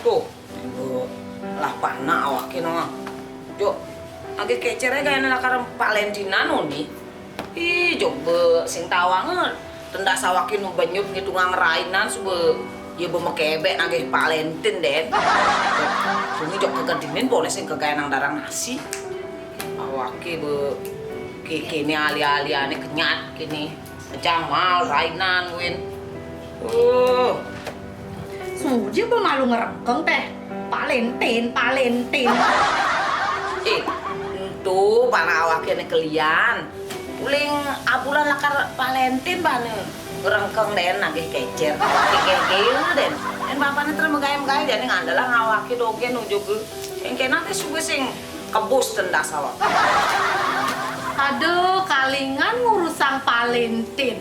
Tuh, lah pana awake no. Jo, age kecernya kayak anak karena Valentina nih. Ih, coba sing tawangan tenda sawakin nu banyup gitu ngangrainan sube ya bemekebek nage Valentin den. Suni jok kegedinin boleh sing kegaya nang darang nasi. Awake be kini ali-ali ane kenyat kini. Jamal rainan win. Suji ba malu ngerengkeng teh. Valentin. Itu para awake ane kelian. Uling abulan lakar Valentin bane. Ngerengkeng den nagih kecer. Keke den. Dan bapaknya terus megayam-gayam jadi ngandalah ngawaki doge nuju ke. Yang kena teh suge sing kebus tenda sawah. Aduh, kalingan ngurusang Valentin.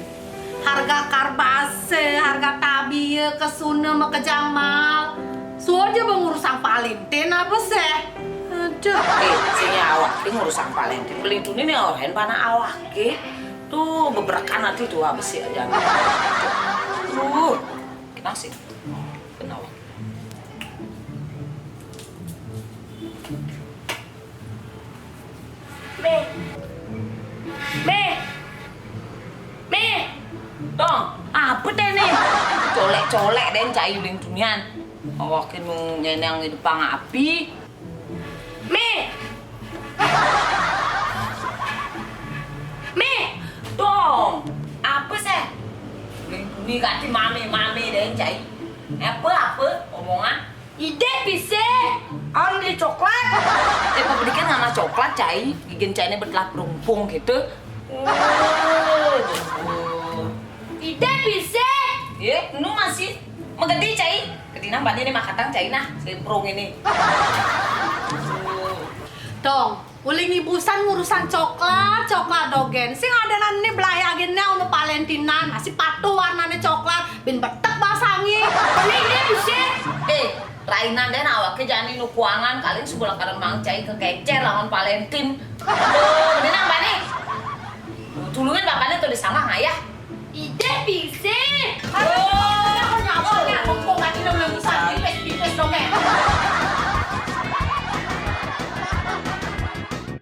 Harga karbase, harga tabiye, kesuna sama ke Jamal. Suaja bang ngurusang Valentin apa sih? Aduh. Sini awak ki ngurusang Valentin. Beli dunia nih orang pana awak ki. Tuh beberapa nanti tuh habis sih aja. Kenapa sih? Kenapa? Me. Dong, apa deh nih? Colek den cai uling dunian. Awak nu nyenang di depan api. Me. Dong, apa sih? Uling dunia ganti mami den cai. Apa omongan? Ide bisa. Beli coklat. Paberikan ngana coklat cai. Gigin cai ini bertelap rumpung gitu. Ide bisa. Ya, nu masih megede cai. Kedina mbak ini makatang cai nah, semprong ini. Dong, uling ibusan ngurusan coklat dogen. Sing ada nani belai agennya ono Valentinan, masih patuh warnanya coklat, bin betek basangi. Uling dia bisa. Rainan dan awaknya jangan nu kuangan kalian sebelah kanan mang cai kekecer lawan Valentin. Aduh, kedina mbak nih. Tulungan bapaknya tuh disangka ayah. Ide bisa.